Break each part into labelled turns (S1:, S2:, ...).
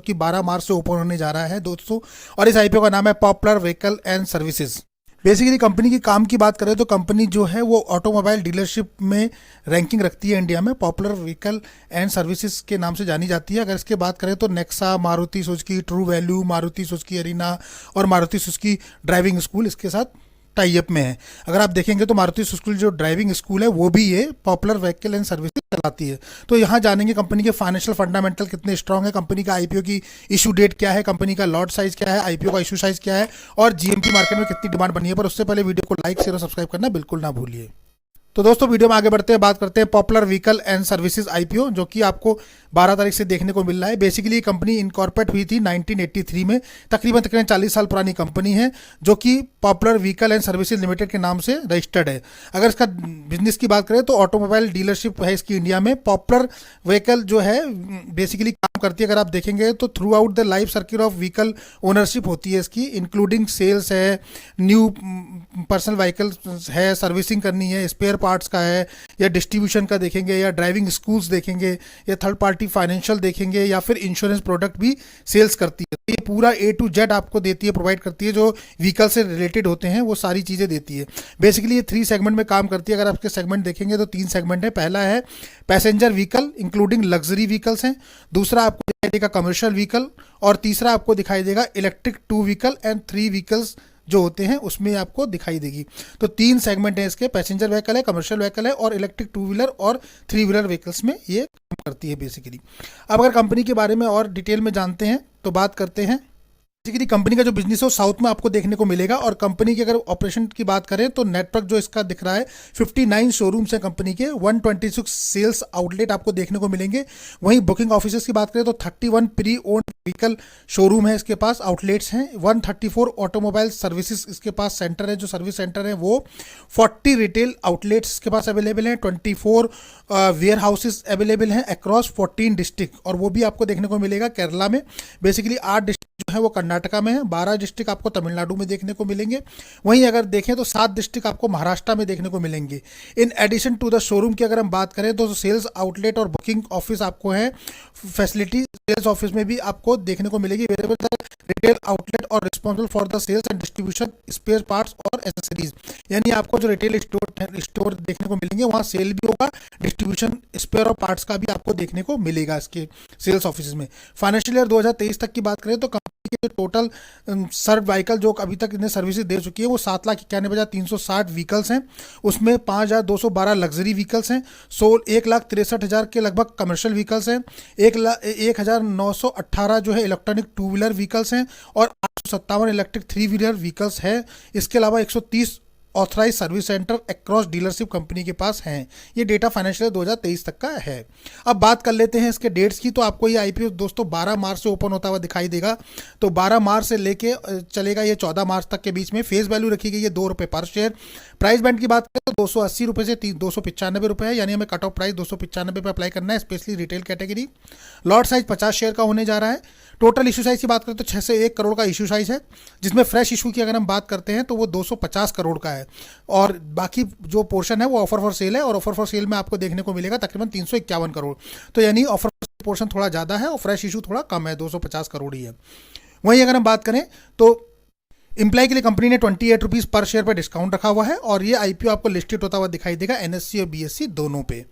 S1: कि 12 मार्च से ओपन होने जा रहा है दोस्तों। और इस आईपीओ का नाम है popular vehicle and services. Basically company की काम की बात करें तो कंपनी जो है वो ऑटोमोबाइल डीलरशिप में रैंकिंग रखती है इंडिया में, पॉपुलर व्हीकल एंड सर्विसेज के नाम से जानी जाती है। अगर इसके बात करें तो Nexa, Maruti Suzuki true value, Maruti Suzuki Arena और मारुति सुजुकी ड्राइविंग स्कूल इसके साथ टाई अप में है। अगर आप देखेंगे तो मारुति सुजुकी जो ड्राइविंग स्कूल है वो भी ये पॉपुलर व्हीकल एंड सर्विसेज चलाती है। तो यहाँ जानेंगे कंपनी के फाइनेंशियल फंडामेंटल कितने स्ट्रांग है, कंपनी का आईपीओ की इशू डेट क्या है, कंपनी का लॉट साइज क्या है, आईपीओ का इशू साइज क्या है और जीएमटी मार्केट में कितनी डिमांड बनी है। पर उससे पहले वीडियो को लाइक शेयर और सब्सक्राइब करना बिल्कुल ना भूलिए। तो दोस्तों वीडियो में आगे बढ़ते हैं, बात करते हैं popular vehicle and services IPO, जो कि आपको 12 तारीख से देखने को मिल रहा है। बेसिकली कंपनी इनकॉर्पोरेट हुई थी 1983 में, तकरीबन 40 साल पुरानी कंपनी है जो कि popular vehicle and services limited के नाम से रजिस्टर्ड है। अगर इसका बिजनेस की बात करें तो ऑटोमोबाइल डीलरशिप है इसकी इंडिया में। पॉपुलर व्हीकल जो है बेसिकली काम करती है, अगर आप देखेंगे तो through out the life circle of vehicle ownership होती है इसकी, इंक्लूडिंग सेल्स है, न्यू पर्सनल व्हीकल है, सर्विसिंग करनी है, स्पेयर पार्ट्स का है, या डिस्ट्रीब्यूशन का देखेंगे, या ड्राइविंग स्कूल्स देखेंगे, या थर्ड पार्टी फाइनेंशियल देखेंगे, या फिर इंश्योरेंस प्रोडक्ट भी सेल्स करती है। तो ये पूरा A to Z आपको देती है, प्रोवाइड करती है, जो व्हीकल से रिलेटेड होते हैं वो सारी चीज़ें देती है। बेसिकली ये 3 सेगमेंट में काम करती है। अगर आपके सेगमेंट देखेंगे तो 3 सेगमेंट है। पहला है passenger vehicle including luxury vehicles हैं, दूसरा आपको दिखाई देगा कमर्शियल व्हीकल, और तीसरा आपको दिखाई देगा इलेक्ट्रिक 2 व्हीकल एंड 3 व्हीकल्स जो होते हैं उसमें आपको दिखाई देगी। तो 3 सेगमेंट है इसके, पैसेंजर व्हीकल है, कमर्शियल व्हीकल है और इलेक्ट्रिक 2 व्हीलर और 3 व्हीलर व्हीकल्स में ये काम करती है बेसिकली। अब अगर कंपनी के बारे में और डिटेल में जानते हैं तो बात करते हैं। बेसिकली कंपनी का जो बिजनेस है वो साउथ में आपको देखने को मिलेगा, और कंपनी की अगर ऑपरेशन की बात करें तो नेटवर्क जो इसका दिख रहा है 59 शोरूम्स हैं कंपनी के, 126 सेल्स आउटलेट आपको देखने को मिलेंगे। वहीं बुकिंग ऑफिसेस की बात करें तो 31 प्री ओन्ड व्हीकल शोरूम है इसके पास, आउटलेट्स हैं, 134 ऑटोमोबाइल सर्विसेज इसके पास सेंटर है, जो सर्विस सेंटर है वो, 40 रिटेल आउटलेट्स इसके पास अवेलेबल हैं, 24 वेयर हाउसेज अवेलेबल हैं अक्रॉस 14 डिस्ट्रिक्ट, और वो भी आपको देखने को मिलेगा केरला में। बेसिकली 8 डिस्ट्रिक्ट जो है वो कर्नाटका में है, 12 डिस्ट्रिक्ट आपको तमिलनाडु में देखने को मिलेंगे। वहीं अगर देखें तो 7 डिस्ट्रिक्ट आपको महाराष्ट्र में देखने को मिलेंगे। In addition to the showroom की अगर हम बात करें तो सेल्स आउटलेट और बुकिंग ऑफिस आपको है फैसिलिटी, सेल्स ऑफिस में भी आपको देखने को मिलेगी रिटेल आउटलेट और responsible for the sales and distribution spare parts और एसेसरीज। यानी आपको जो रिटेल स्टोर देखने को मिलेंगे वहाँ सेल भी होगा, डिस्ट्रीब्यूशन स्पेयर और पार्ट्स का भी आपको देखने को मिलेगा इसके सेल्स ऑफिस में। फाइनेंशियल ईयर 2023 तक की बात करें तो कंपनी के टोटल सर्व व्हीकल जो अभी तक इन्हें सर्विसेज दे चुकी है वो 7,91,360 व्हीकल्स हैं। उसमें 5,212 लग्जरी व्हीकल्स हैं, 1,63,000 के लगभग कमर्शियल व्हीकल्स हैं, 1,0918 जो है इलेक्ट्रॉनिक 2 व्हीलर व्हीकल्स हैं और 857 इलेक्ट्रिक 3 व्हीलर व्हीकल्स है। इसके अलावा 130 authorise service centre across dealership company के पास हैं। ये डेटा फाइनेंशियल 2023 तक का है। अब बात कर लेते हैं इसके डेट्स की। तो आपको ये आईपीओ दोस्तों 12 मार्च से ओपन होता हुआ दिखाई देगा। तो 12 मार्च से लेके चलेगा ये 14 मार्च तक के बीच में। फेस वैल्यू रखी गई है ₹2 पर शेयर। प्राइस बैंड की बात करें तो 280 रुपये से 295 रुपये है, यानी हमें कट ऑफ प्राइस 295 पे अप्लाई करना है, specially retail category. Lot size 50 share का होने जा रहा है। टोटल इशू साइज की बात करें तो 6 से 1 करोड़ का इशू साइज है, जिसमें फ्रेश इशू की अगर हम बात करते हैं तो वो 250 करोड़ का है, और बाकी जो पोर्शन है वो ऑफर फॉर सेल है, और ऑफर फॉर सेल में आपको देखने को मिलेगा तकरीबन 351 करोड़। तो यानी ऑफर पोर्शन थोड़ा ज़्यादा है और फ्रेश इशू थोड़ा कम है, 250 करोड़ ही है। वहीं अगर हम बात करें तो एम्प्लॉय के लिए कंपनी ने 28 रुपीज़ पर शेयर पर डिस्काउंट रखा हुआ है, और ये आईपीओ आपको लिस्टेड होता हुआ दिखाई देगा NSE और BSE दोनों पे।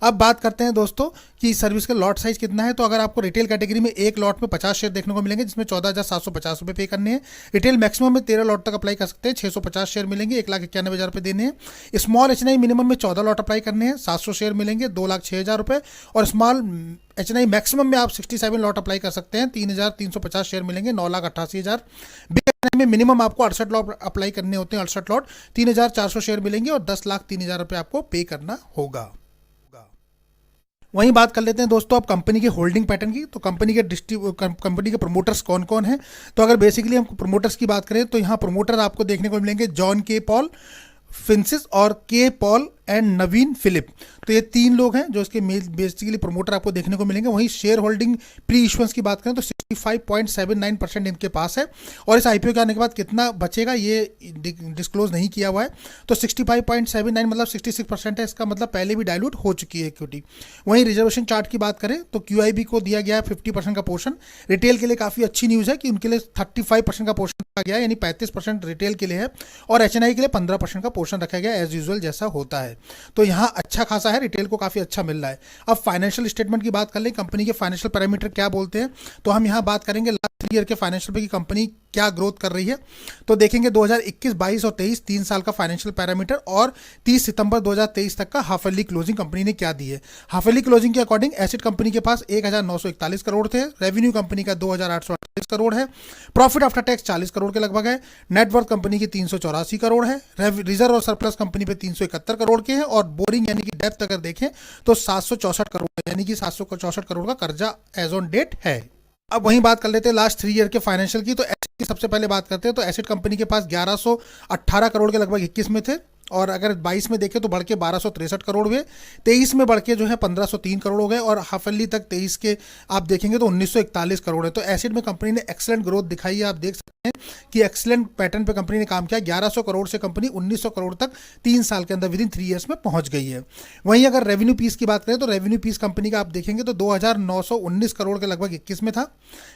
S1: अब बात करते हैं दोस्तों कि सर्विस का लॉट साइज कितना है। तो अगर आपको रिटेल कैटेगरी में एक लॉट में 50 शेयर देखने को मिलेंगे, जिसमें 14,750 रुपये पे करने हैं। रिटेल मैक्सिमम में 13 लॉट तक अप्लाई कर सकते हैं, 650 शेयर मिलेंगे, 1,91,000 रुपये देने हैं। स्मॉल HNI मिनिमम में 14 लॉट अप्लाई करने हैं, 700 शेयर मिलेंगे, 2,06,000 रुपये। और स्मॉल HNI मैक्सिमम में आप 67 लॉट अप्लाई कर सकते हैं, 3,350 शेयर मिलेंगे, 9,88,000। बिग HNI में मिनिमम आपको 68 लॉट अप्लाई करने होते हैं, 68 लॉट, 3,400 शेयर मिलेंगे और 10,03,000 रुपये आपको पे करना होगा। वहीं बात कर लेते हैं दोस्तों अब कंपनी के होल्डिंग पैटर्न की। तो कंपनी के प्रमोटर्स कौन कौन हैं। तो अगर बेसिकली हम प्रमोटर्स की बात करें तो यहाँ प्रमोटर आपको देखने को मिलेंगे जॉन के पॉल फिंसिस और के पॉल एंड नवीन फिलिप। तो ये 3 लोग हैं जो इसके बेसिकली प्रमोटर आपको देखने को मिलेंगे। वहीं शेयर होल्डिंग प्री इश्यूएंस की बात करें तो 65.79% इनके पास है, और इस आईपीओ के आने के बाद कितना बचेगा ये डिस्क्लोज नहीं किया हुआ है। तो 65.79 मतलब 66% है, इसका मतलब पहले भी डायलूट हो चुकी है इक्विटी। वहीं रिजर्वेशन चार्ट की बात करें तो क्यूआईबी को दिया गया है 50% का पोर्शन। रिटेल के लिए काफ़ी अच्छी न्यूज़ है कि उनके लिए 35% का पोर्शन रखा गया है, यानी 35% रिटेल के लिए है, और एचएनआई के लिए 15% का पोर्शन रखा गया एज यूजुअल जैसा होता है। तो यहाँ अच्छा खासा है, रिटेल को काफ़ी अच्छा मिल रहा है। अब फाइनेंशियल स्टेटमेंट की बात कर लें, कंपनी के फाइनेंशियल पैरामीटर क्या बोलते हैं, तो हम यहाँ बात करेंगे लास्ट 3 ईयर के फाइनेंशियल पे की कंपनी क्या ग्रोथ कर रही है। तो देखेंगे 2021, 22 और 23 3 साल का फाइनेंशियल पैरामीटर, और 30 सितंबर 2023 तक का हाफ ईयरली क्लोजिंग कंपनी ने क्या दी है। हाफ ईयरली क्लोजिंग के अकॉर्डिंग एसेट कंपनी के पास 1941 करोड़ थे, रेवेन्यू कंपनी का 2848 करोड़ है, प्रॉफिट आफ्टर टैक्स 40 करोड़ के लगभग है, नेटवर्थ कंपनी की 384 करोड़ है, रिजर्व और सरप्लस कंपनी पे 371 करोड़ के हैं, और बोरिंग यानी कि डेप्थ अगर देखें तो 764 करोड़, यानी कि 764 करोड़ का कर्जा एज ऑन डेट है। अब वहीं बात कर लेते हैं लास्ट 3 ईयर के फाइनेंशियल की। तो एसेट की सबसे पहले बात करते हैं, तो एसेट कंपनी के पास 1118 करोड़ के लगभग 21 में थे, और अगर 22 में देखें तो बढ़ के 1263 करोड़ हुए, 23 में बढ़ के जो है 1503 करोड़ हो गए, और हाफ ईयरली तक 23 के आप देखेंगे तो 1941 करोड़ है। तो एसेट में कंपनी ने एक्सेलेंट ग्रोथ दिखाई है, आप देख सकते हैं कि एक्सेलेंट पैटर्न पे कंपनी ने काम किया। 1100 करोड़ से कंपनी 1900 करोड़ तक 3 साल के अंदर विदिन 3 ईयर्स में पहुंच गई है। वहीं अगर रेवेन्यू पीस की बात करें तो रेवेन्यू पीस कंपनी का आप देखेंगे तो 2919 करोड़ के लगभग 21 में था,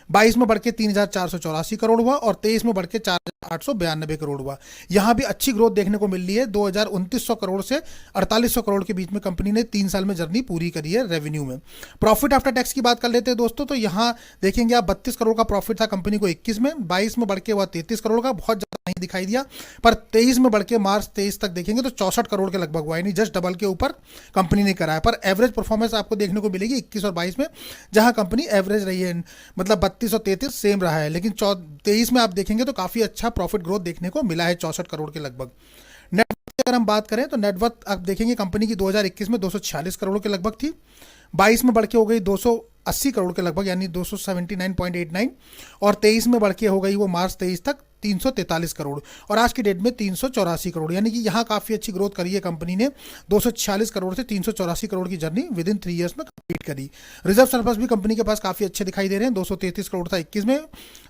S1: 22 में बढ़ के 3484 करोड़ हुआ, और 23 में बढ़ के 4892 करोड़ हुआ। यहाँ भी अच्छी ग्रोथ देखने को मिल रही है, 2900 करोड़ से 4800 करोड़ के बीच में कंपनी ने 3 साल में जर्नी पूरी करी है रेवेन्यू में। प्रॉफिट आफ्टर टैक्स की बात कर लेते हैं दोस्तों, तो यहाँ देखेंगे आप 32 करोड़ का प्रॉफिट था कंपनी को 21 में, 22 में बढ़ के हुआ 33 करोड़ का, बहुत ज़्यादा नहीं दिखाई दिया, पर 23 में बढ़ के मार्च 23 तक देखेंगे तो 64 करोड़ के लगभग हुआ, यानी जस्ट डबल के ऊपर कंपनी ने कराया। पर एवरेज परफॉर्मेंस आपको देखने को मिलेगी 21 और 22 में, जहां कंपनी एवरेज रही है, मतलब 32 और 33 सेम रहा है, लेकिन 23 में आप देखेंगे तो काफ़ी अच्छा प्रॉफिट ग्रोथ देखने को मिला है 64 करोड़ के लगभग। नेटवर्थ की अगर हम बात करें तो नेटवर्थ आप देखेंगे कंपनी की 2021 में 246 करोड़ के लगभग थी, 22 में बढ़ के हो गई 280 करोड़ के लगभग, यानी 279.89, और 23 में बढ़ के हो गई वो मार्च 23 तक 343 करोड़, और आज की डेट में 384 करोड़, यानी कि यहाँ काफ़ी अच्छी ग्रोथ करी है कंपनी ने। 246 करोड़ से 384 करोड़ की जर्नी विद इन 3 ईयर्स में कंप्लीट करी। रिजर्व सरप्लस भी कंपनी के पास काफ़ी अच्छे दिखाई दे रहे हैं, 233 करोड़ था 21 में,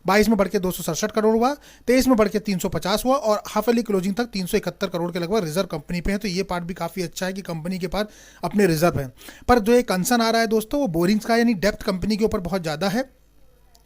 S1: 22 में बढ़ के 267 करोड़ हुआ, 23 में बढ़ के 350 हुआ, और हाफ ईयरली क्लोजिंग तक 371 करोड़ के लगभग रिजर्व कंपनी पे है। तो ये पार्ट भी काफ़ी अच्छा है कि कंपनी के पास अपने रिजर्व है। पर जो एक कंसर्न आ रहा है दोस्तों वो बोरिंग्स का, यानी डेप्थ कंपनी के ऊपर बहुत ज़्यादा है।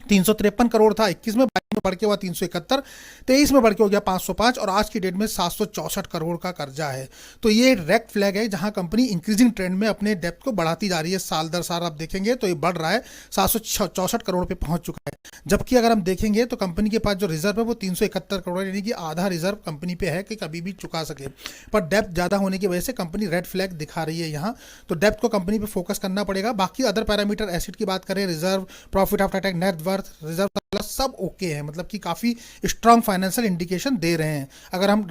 S1: 353 करोड़ था 21 में, 22 में बढ़ के हुआ 371, 23 में बढ़ के हो गया 505, और आज की डेट में 764 करोड़ का कर्जा है। तो ये रेड फ्लैग है जहां कंपनी इंक्रीजिंग ट्रेंड में अपने डेप्थ को बढ़ाती जा रही है, साल दर साल आप देखेंगे तो ये बढ़ रहा है, 764 करोड़ पे पहुंच चुका है। जबकि अगर हम देखेंगे तो कंपनी के पास जो रिजर्व है वो 371 करोड़, यानी कि आधा रिजर्व कंपनी पे है कि कभी भी चुका सके, पर डेप्थ ज़्यादा होने की वजह से कंपनी रेड फ्लैग दिखा रही है यहाँ। तो डेप्थ को कंपनी पे फोकस करना पड़ेगा। बाकी अदर पैरामीटर एसेट की बात करें, reserve, profit after tax, net reserve plus सब ओके है, मतलब कि काफ़ी स्ट्रांग फाइनेंशियल इंडिकेशन दे रहे हैं अगर हम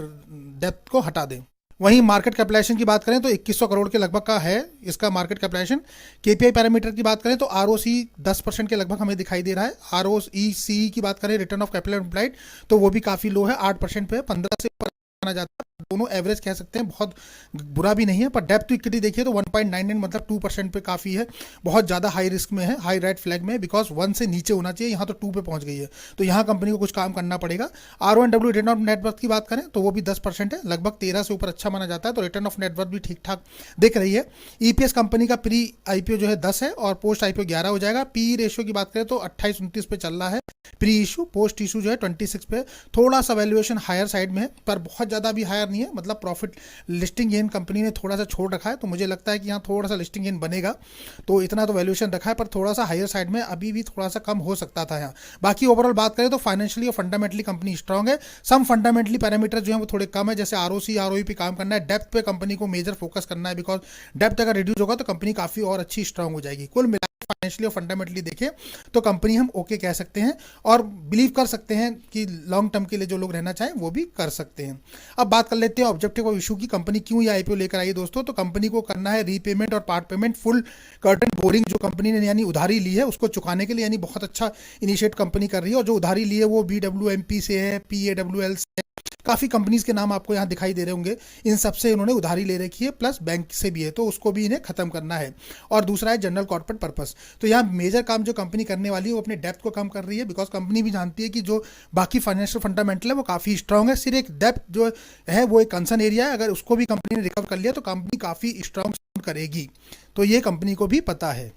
S1: डेप्थ को हटा दें। वहीं मार्केट कैपिटलाइजेशन की बात करें तो 2100 करोड़ के लगभग का है इसका मार्केट कैपिटलाइजेशन। केपीआई पैरामीटर की बात करें तो आरओसी 10% के लगभग हमें दिखाई दे रहा है। आरओईसी की बात करें, रिटर्न ऑफ कैपिटल एम्प्लॉयड, तो वो भी काफ़ी लो है, 8% पे है, 15 से ऊपर माना जाता है। दोनों एवरेज कह सकते हैं, बहुत बुरा भी नहीं है। पर डेप्थ टू इक्विटी देखिए तो 1.99 मतलब 2% पे काफ़ी है, बहुत ज़्यादा हाई रिस्क में है, हाई रेड फ्लैग में है, बिकॉज 1 से नीचे होना चाहिए, यहाँ तो 2 पे पहुंच गई है। तो यहाँ कंपनी को कुछ काम करना पड़ेगा। RONW रिटर्न ऑफ नेटवर्थ की बात करें तो वो भी 10% है, लगभग 13 से ऊपर अच्छा माना जाता है, तो रिटर्न ऑफ नेटवर्थ भी ठीक ठाक दिख रही है। EPS कंपनी का प्री IPO जो है 10 है और पोस्ट IPO 11 हो जाएगा। PE रेशियो की बात करें तो 28-29 पे चल रहा है प्री इशू, पोस्ट इशू जो है 26 पे, थोड़ा सा वैल्यूएशन हायर साइड में है, पर बहुत ज़्यादा भी हायर नहीं है, मतलब प्रॉफिट लिस्टिंग गेन कंपनी ने थोड़ा सा छोड़ रखा है, तो मुझे लगता है कि यहाँ थोड़ा सा लिस्टिंग गेन बनेगा, तो इतना तो वैल्यूएशन रखा है, पर थोड़ा सा हायर साइड में अभी भी थोड़ा सा कम हो सकता था यहाँ। बाकी ओवरऑल बात करें तो फाइनेंशियली और फंडामेंटली कंपनी स्ट्रांग है। सम फंडामेंटली पैरामीटर जो है वो थोड़े कम है, जैसे ROC ROE पे काम करना है, डेप्थ पे कंपनी को मेजर फोकस करना है, बिकॉज डेप्थ अगर रिड्यूस होगा तो कंपनी काफ़ी और अच्छी स्ट्रांग हो जाएगी। कुल मिला फाइनेंशियली और फंडामेंटली देखें तो कंपनी हम ओके कह सकते हैं और बिलीव कर सकते हैं कि लॉन्ग टर्म के लिए जो लोग रहना चाहें वो भी कर सकते हैं। अब बात कर लेते हैं ऑब्जेक्टिव ऑफ इशू की। कंपनी क्यों ये IPO लेकर आई है दोस्तों, तो कंपनी को करना है रीपेमेंट और part payment full curtain boring जो कंपनी ने यानी उधारी ली है उसको चुकाने के लिए, यानी बहुत अच्छा इनिशिएट कंपनी कर रही है। और जो उधारी ली है वो BWMP से है, PAWL से है, काफ़ी कंपनीज के नाम आपको यहाँ दिखाई दे रहे होंगे, इन सबसे इन्होंने उधारी ले रखी है, प्लस बैंक से भी है, तो उसको भी इन्हें खत्म करना है। और दूसरा है जनरल कॉर्पोरेट पर्पस। तो यहाँ मेजर काम जो कंपनी करने वाली है वो अपने डेप्थ को कम कर रही है, बिकॉज कंपनी भी जानती है कि जो बाकी फाइनेंशियल फंडामेंटल है वो काफ़ी स्ट्रांग है, सिर्फ एक डेप्थ जो है वो एक कंसर्न एरिया है, अगर उसको भी कंपनी ने रिकवर कर लिया तो कंपनी काफ़ी स्ट्रांग करेगी। तो ये कंपनी को भी पता है।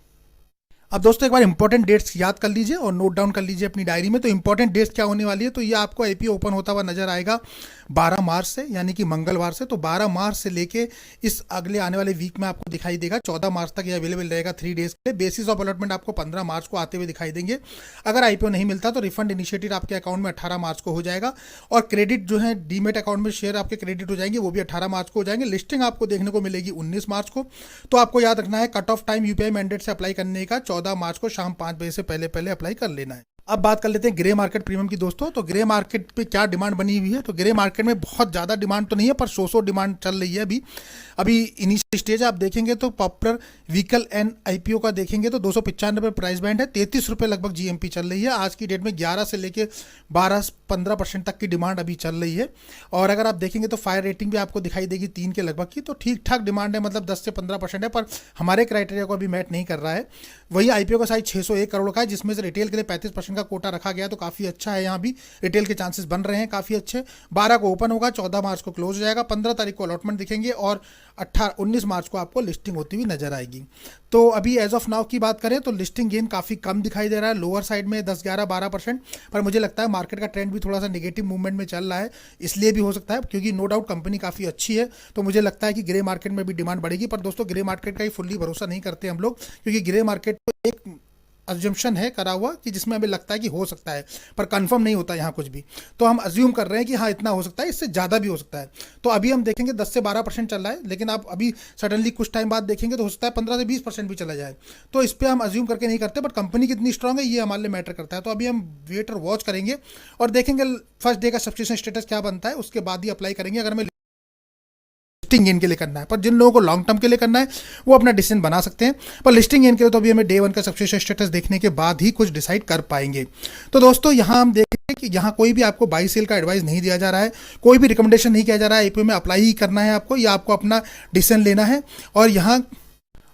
S1: अब दोस्तों एक बार इंपॉर्टेंट डेट्स याद कर लीजिए और नोट डाउन कर लीजिए अपनी डायरी में। तो इंपॉर्टेंट डेट्स क्या होने वाली है, तो ये आपको आईपीओ ओपन होता हुआ नजर आएगा 12 मार्च से, यानी कि मंगलवार से। तो 12 मार्च से लेके इस अगले आने वाले वीक में आपको दिखाई देगा 14 मार्च तक ये अवेलेबल रहेगा 3 डेज के लिए। बेसिस ऑफ अलॉटमेंट आपको 15 मार्च को आते हुए दिखाई देंगे। अगर आईपीओ नहीं मिलता तो रिफंड इनिशिएटिव आपके अकाउंट में 18 मार्च को हो जाएगा, और क्रेडिट जो है डीमेट अकाउंट में शेयर आपके क्रेडिट हो जाएंगे, वो भी 18 मार्च को हो जाएंगे। लिस्टिंग आपको देखने को मिलेगी 19 मार्च को। तो आपको याद रखना है cut off time UPI mandate से अप्लाई करने का 14 मार्च को शाम 5 बजे से पहले पहले अप्लाई कर लेना है। अब बात कर लेते हैं ग्रे मार्केट प्रीमियम की दोस्तों। तो ग्रे मार्केट पे क्या डिमांड बनी हुई है, तो ग्रे मार्केट में बहुत ज़्यादा डिमांड तो नहीं है, पर सो डिमांड चल रही है अभी इनिशियल स्टेज आप देखेंगे तो पॉपुलर व्हीकल एंड आईपीओ का देखेंगे तो 295 रुपये प्राइस बैंड है, 33 रुपये लगभग जीएमपी चल रही है। आज की डेट में 11 से लेके 12-15% तक की डिमांड अभी चल रही है। और अगर आप देखेंगे तो फायर रेटिंग भी आपको दिखाई देगी 3 के लगभग की, तो ठीक ठाक डिमांड है, मतलब 10 से 15% है, पर हमारे क्राइटेरिया को अभी मैट नहीं कर रहा है। वही आईपीओ का साइज 601 करोड़ का है, जिसमें से रिटेल के लिए 35% का कोटा रखा गया, तो काफ़ी अच्छा है। यहाँ भी रिटेल के चांसेस बन रहे हैं काफ़ी अच्छे। 12 को ओपन होगा, 14 मार्च को क्लोज हो जाएगा, 15 तारीख को अलॉटमेंट दिखेंगे और 19 मार्च को आपको लिस्टिंग होती हुई नजर आएगी। तो अभी एज ऑफ नाउ की बात करें तो लिस्टिंग गेन काफ़ी कम दिखाई दे रहा है, लोअर साइड में 10-11-12%, पर मुझे लगता है मार्केट का ट्रेंड भी थोड़ा सा नेगेटिव मूवमेंट में चल रहा है, इसलिए भी हो सकता है, क्योंकि नो डाउट कंपनी काफ़ी अच्छी है। तो मुझे लगता है कि ग्रे मार्केट में भी डिमांड बढ़ेगी। पर दोस्तों ग्रे मार्केट का ही फुल्ली भरोसा नहीं करते हम लोग, क्योंकि ग्रे मार्केट को एक अज्यूम्पशन है करा हुआ कि जिसमें हमें लगता है कि हो सकता है, पर कंफर्म नहीं होता यहाँ कुछ भी। तो हम अज्यूम कर रहे हैं कि हाँ इतना हो सकता है, इससे ज़्यादा भी हो सकता है। तो अभी हम देखेंगे 10 से 12% चल रहा है, लेकिन आप अभी सडनली कुछ टाइम बाद देखेंगे तो हो सकता है 15 से 20% भी चला जाए। तो इस पर हम अज्यूम करके नहीं करते, बट कंपनी कितनी स्ट्रांग है ये हमारे लिए मैटर करता है। तो अभी हम वेट और वॉच करेंगे और देखेंगे फर्स्ट डे का सब्सक्रिप्शन स्टेटस क्या बनता है, उसके बाद ही अप्लाई करेंगे अगर हमें लिस्टिंग गेन के लिए करना है। पर जिन लोगों को लॉन्ग टर्म के लिए करना है वो अपना डिसीजन बना सकते हैं, पर लिस्टिंग गेन के लिए तो अभी हमें डे 1 का सब्सक्रिप्शन स्टेटस देखने के बाद ही कुछ डिसाइड कर पाएंगे। तो दोस्तों यहाँ हम देखें कि यहाँ कोई भी आपको बाई सेल का एडवाइस नहीं दिया जा रहा है, कोई भी रिकमेंडेशन नहीं किया जा रहा है आईपीओ में अप्लाई ही करना है आपको, या आपको अपना डिसीजन लेना है और यहाँ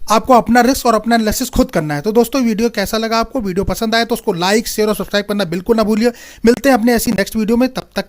S1: आपको अपना रिस्क और अपना एनालिसिस खुद करना है। तो दोस्तों वीडियो कैसा लगा आपको, वीडियो पसंद आए तो उसको लाइक शेयर और सब्सक्राइब करना बिल्कुल ना भूलिए। मिलते हैं अपने ऐसी नेक्स्ट वीडियो में, तब तक